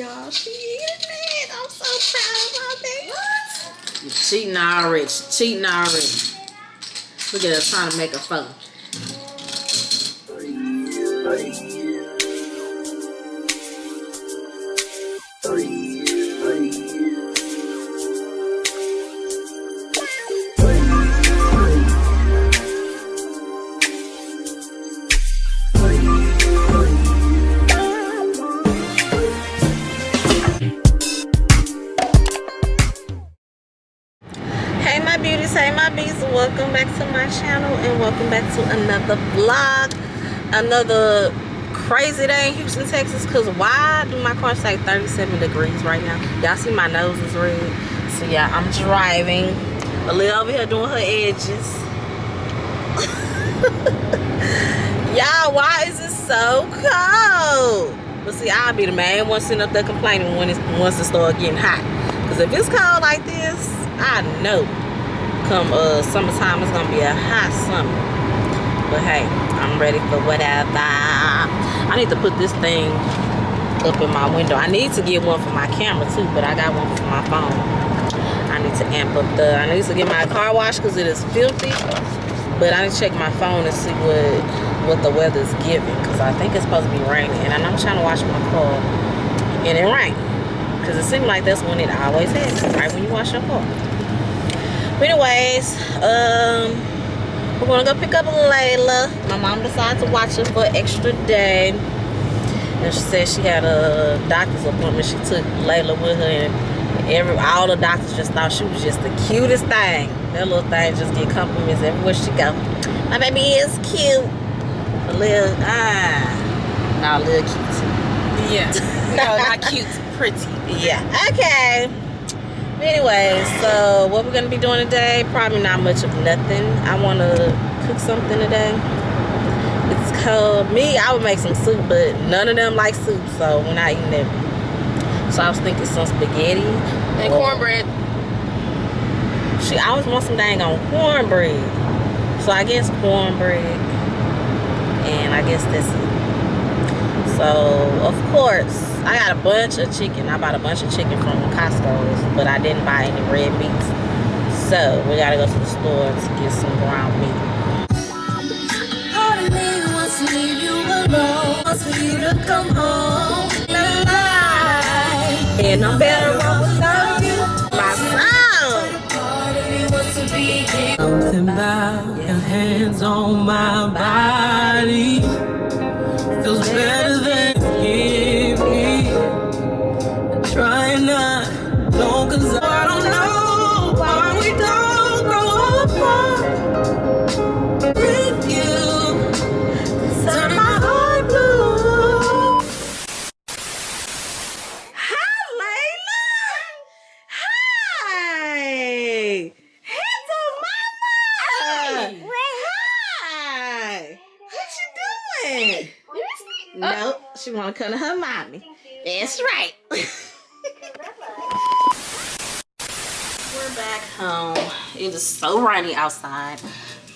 y'all. She eating it. I'm so proud of my baby. What? You're cheating already. She's cheating already. Look at her trying to make a photo. Hey my beauties, hey my bees, welcome back to my channel and welcome back to another vlog. Another crazy day in Houston, Texas. Cause why do my car say 37 degrees right now? Y'all see my nose is red. So yeah, I'm driving. Aaliyah over here doing her edges. Y'all, why is it so cold? But see, I'll be the main one sitting up there complaining once it start getting hot. Cause if it's cold like this, I know come summertime it's gonna be a hot summer. But hey, I'm ready for whatever. I need to put this thing up in my window. I need to get one for my camera too, but I got one for my phone. I need to amp up I need to get my car washed because it is filthy. But I need to check my phone and see what the weather's giving, because I think it's supposed to be raining, and I'm trying to wash my car and it rains. Because it seems like that's when it always happens, right when you wash your car. But anyways, we're gonna go pick up Layla. My mom decided to watch her for an extra day. And she said she had a doctor's appointment. She took Layla with her, and all the doctors just thought she was just the cutest thing. That little thing just get compliments everywhere she go. My baby is cute. A little, not a little cute. Yeah. No, not cute. Pretty. Yeah. Okay. Anyway, so what we're gonna be doing today? Probably not much of nothing. I want to cook something today. It's cold. Me, I would make some soup, but none of them like soup, so we're not eating it. So I was thinking some spaghetti And cornbread. She always wants some dang on cornbread. So I guess cornbread, and I guess that's it. So, of course, I got a bunch of chicken. I bought a bunch of chicken from Costco's, but I didn't buy any red meats. So, we gotta go to the store to get some ground meat. Part of me wants to leave you alone, wants for you to come home alive. And I'm better off without you. My song! Part of me wants to be here. Something about your hands on my body feels better than give me. Try not, no, cause I don't know why we don't grow apart. With you, turn my heart blue. Hi, Layla! Hi! Handsome mama! Hi! What you doing? Nope, she wanna come to her mommy. That's right. We're back home. It is so rainy outside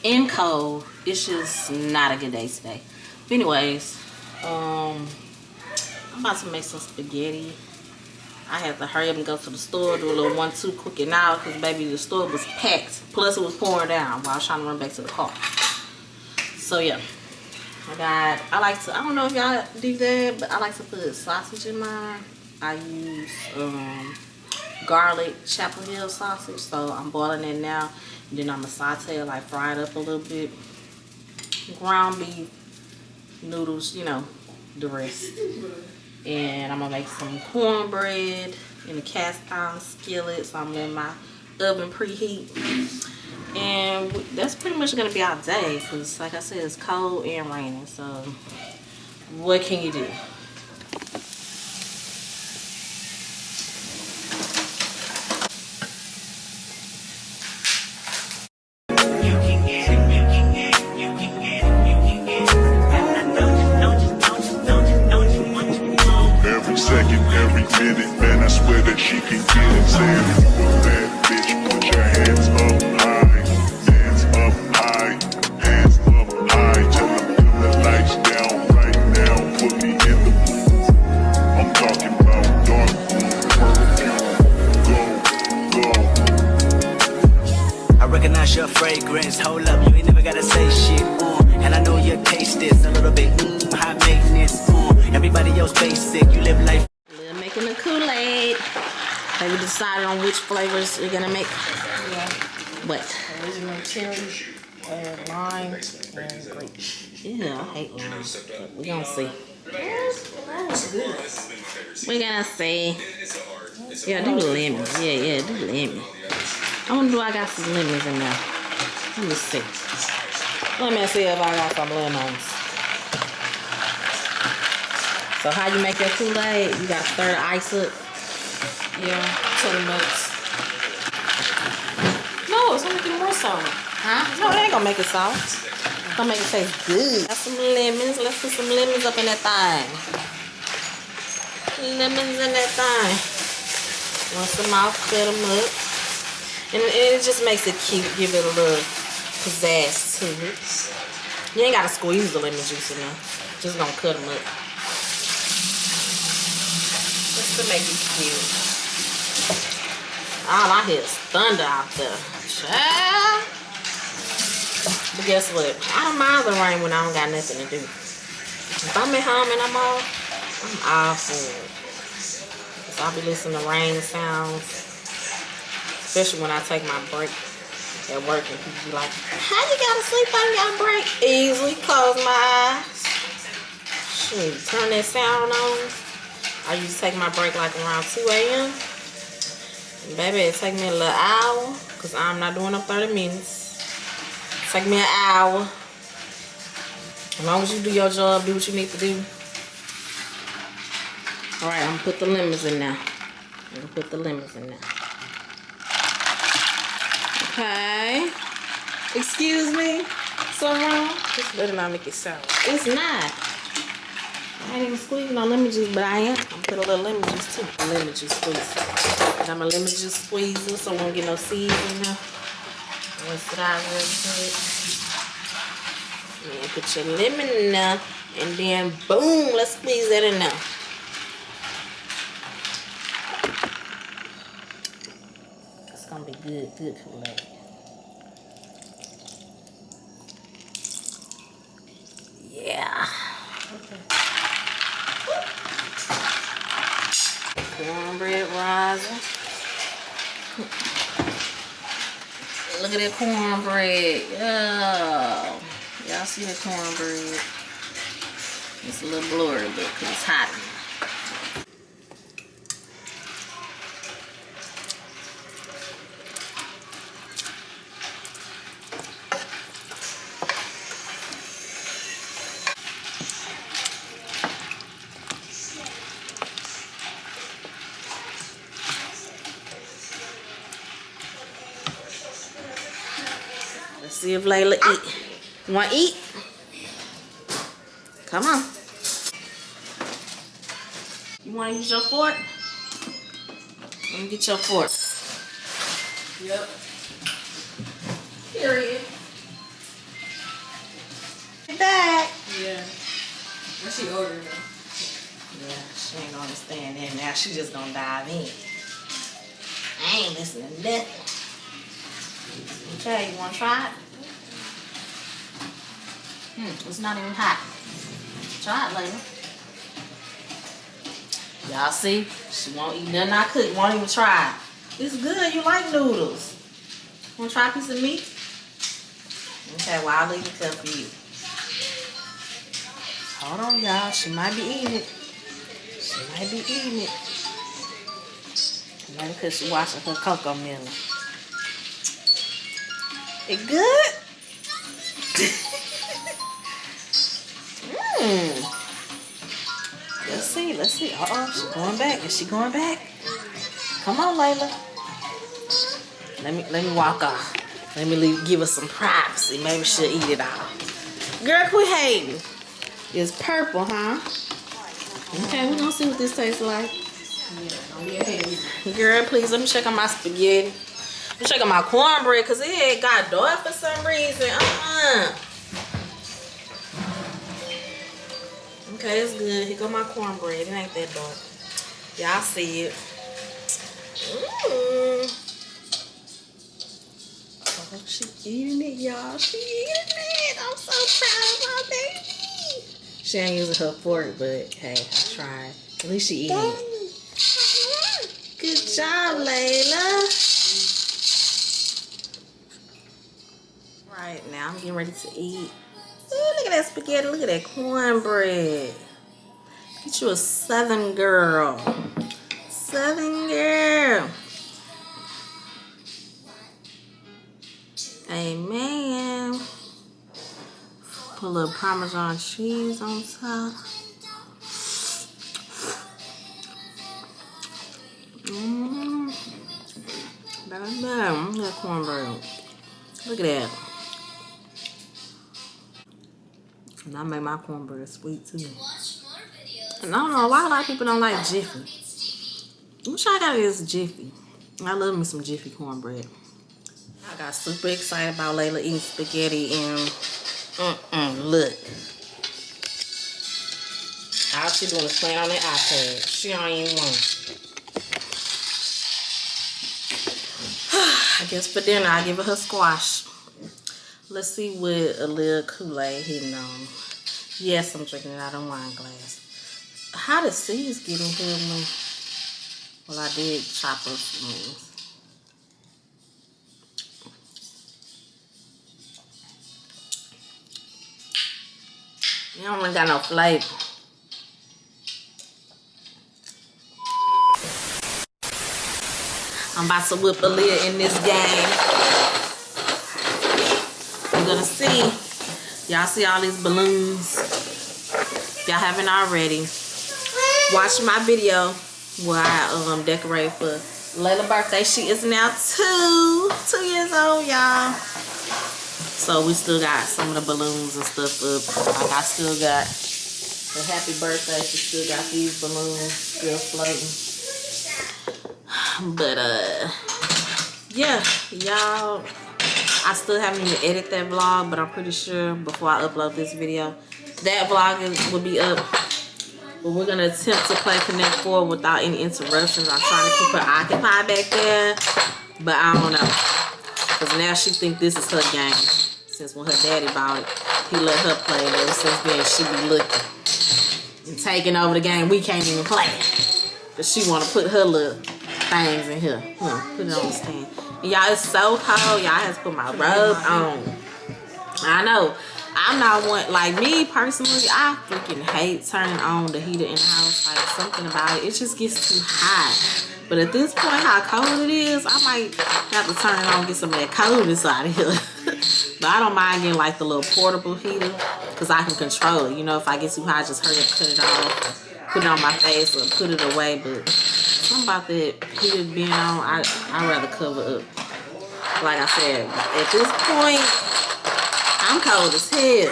and cold. It's just not a good day today. But anyways, I'm about to make some spaghetti. I had to hurry up and go to the store, do a little 1-2 cooking out, because baby, the store was packed. Plus it was pouring down while I was trying to run back to the car. So yeah. I don't know if y'all do that, but I like to put sausage in mine. I use garlic Chapel Hill sausage, so I'm boiling it now. And then I'm gonna saute it, like fry it up a little bit. Ground beef, noodles, you know, the rest. And I'm gonna make some cornbread in a cast iron skillet, so I'm letting my oven preheat. And that's pretty much gonna be our day, because like I said, it's cold and raining, so what can you do? Every second, every minute, man, I swear that she can get it. Saying if you a bad bitch, put your hands up high. Hands up high. Hands up high. Tell them the lights down right now. Put me in the this, a little bit high maintenance. Everybody else basic, you live life. We're making the Kool-Aid. Have you decided on which flavors we're gonna make? Yeah. What? Original cherry, lime, and grape. Yeah, I hate lime. But we're gonna see. That's good. We're gonna see. Yeah, do lemon. Yeah, do lemon. I wonder do I got some lemons in there. Let me see. Let me see if I got some lemons. So how you make your Kool-Aid? You gotta stir the ice up. Yeah, till it melts. No, it's gonna make it more sour. Huh? No, it ain't gonna make it sour. It's gonna make it taste good. Got some lemons. Let's put some lemons up in that thing. Lemons in that thing. Once them off, cut them up. And it just makes it cute. Give it a little pizzazz to it. You ain't gotta squeeze the lemon juice in there. Just gonna cut them up. Just to make it cute. All I hear is thunder out there. Child. But guess what? I don't mind the rain when I don't got nothing to do. If I'm at home and I'm off, I'm all for it. Cause I'll be listening to rain sounds. Especially when I take my break at work and people be like, how you gotta sleep on your break? Easily close my eyes. Shoot, turn that sound on. I used to take my break like around 2 a.m. Baby, it take me a little hour because I'm not doing up 30 minutes. It take me an hour. As long as you do your job, do what you need to do. Alright, I'm gonna put the lemons in now. Okay. Excuse me. Something wrong? This better not make it sour. It's not. I ain't even squeezing no lemon juice, but I am. I'm gonna put a little lemon juice too. Lemon juice squeeze. I'm a lemon juice squeezer, so I won't get no seeds in there. Rinse it out real good. And put your lemon in there, and then boom, let's squeeze that in there. It's gonna be good Kool-Aid. Yeah. Cornbread rising. Look at that cornbread. Yeah. Y'all see the cornbread? It's a little blurry, but because it's hot. Let's see if Layla eat. You want to eat? Come on. You want to use your fork? Let me get your fork. Yep. Period. Back. Yeah. What she ordering though? Yeah, she ain't gonna understand that now. She just gonna dive in. I ain't listening to nothing. Okay, you wanna try it? It's not even hot. Try it later. Y'all see? She won't eat nothing I cook. Won't even try it. It's good. You like noodles. Wanna try a piece of meat? Okay, well I'll leave it there for you. Hold on, y'all. She might be eating it. Maybe because she's washing her cocoa melon. It good? Let's see. Uh-oh, she's going back. Is she going back? Come on, Layla. Let me walk off. Let me give her some privacy. Maybe she'll eat it all. Girl, quit hating. It's purple, huh? Okay, we're gonna see what this tastes like. Girl, please, let me check on my spaghetti. Let me check on my cornbread, because it got dark for some reason. Okay, it's good. Here go my cornbread. It ain't that dark. Y'all see it. Oh, she eating it, y'all. She eating it. I'm so proud of my baby. She ain't using her fork, but hey, I tried. At least she eating it. Good job, Layla. Right now, I'm getting ready to eat. Ooh, look at that spaghetti. Look at that cornbread. Get you a Southern girl. Southern girl. Amen. Put a little Parmesan cheese on top. Look at that cornbread. Look at that. And I make my cornbread sweet too. And I don't know why a lot of people don't like Jiffy. What y'all got is Jiffy. I love me some Jiffy cornbread. I got super excited about Layla eating spaghetti and look. All she doing is playing on that iPad. She don't even want it. I guess for dinner I give her squash. Let's see what a little Kool-Aid hitting on. Yes, I'm drinking it out of a wine glass. How did seeds get in here? Well, I did chop up some wings. You don't really got no flavor. I'm about to whip a lid in this game. You're gonna see. Y'all see all these balloons? If y'all haven't already, watch my video where I decorate for Layla's birthday. She is now 2 years old, y'all. So we still got some of the balloons and stuff up. Like I still got the happy birthday. She still got these balloons still floating. But yeah, y'all, I still haven't even edited that vlog, but I'm pretty sure before I upload this video, that vlog will be up. But we're gonna attempt to play Connect 4 without any interruptions. I'm trying to keep her occupied back there, but I don't know, cause now she think this is her game. Since when her daddy bought it, he let her play it. Ever since then, she be looking and taking over the game. We can't even play it, cause she wanna put her little things in here. Put it on the stand. And y'all, it's so cold. Y'all have to put my robe on. I know. I'm not one, like me personally, I freaking hate turning on the heater in the house. Like something about it, it just gets too hot. But at this point, how cold it is, I might have to turn it on and get some of that coldness out of here. But I don't mind getting like the little portable heater, because I can control it. You know, if I get too hot, just hurry up, cut it off, put it on my face, or put it away. But something about that heater being on, I'd rather cover up. Like I said, at this point, I'm cold as hell.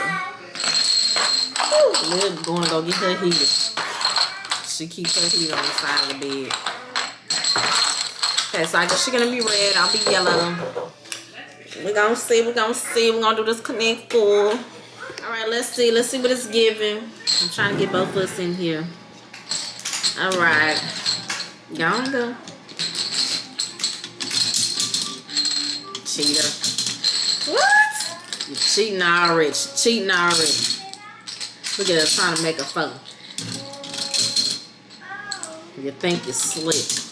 We're going to go get her heater. She keeps her heater on the side of the bed. Okay, so I guess she's going to be red. I'll be yellow. We're going to see. We're going to see. We're going to do this Connect 4. All right, let's see. Let's see what it's giving. I'm trying to get both of us in here. All right. Go on, go. Cheater. What? You're cheating already. She's cheating already. Look at her trying to make a phone. You think you're slick.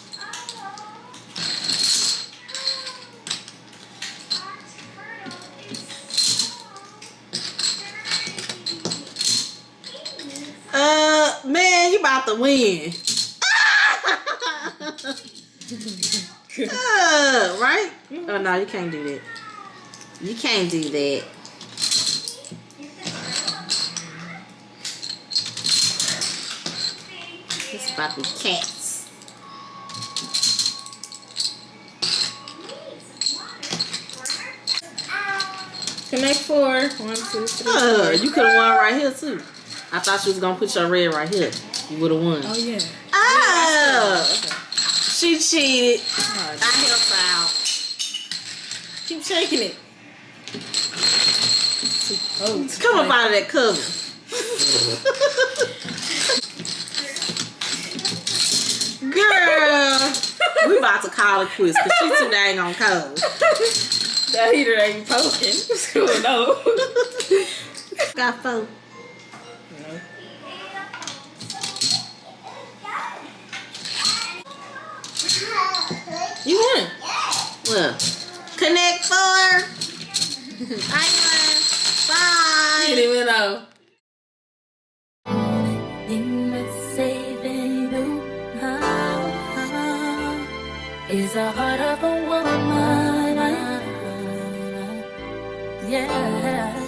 Man, you about to win. Right? Oh, no, you can't do that. You can't do that. It's about the cats. Connect 4. 1, 2, 3. You could have won right here too. I thought you was gonna put your red right here. You would have won. Oh yeah. Oh, Okay. she cheated. Right. I helped her out. Keep shaking it. Oh, Come up out of that cover. Girl, we about to call it quits because she's too dang on cold. that heater ain't poking. What's going on? Got 4. You won. Well, Connect 4. I won. Bye. You didn't even know. Is the heart of a woman. Yeah.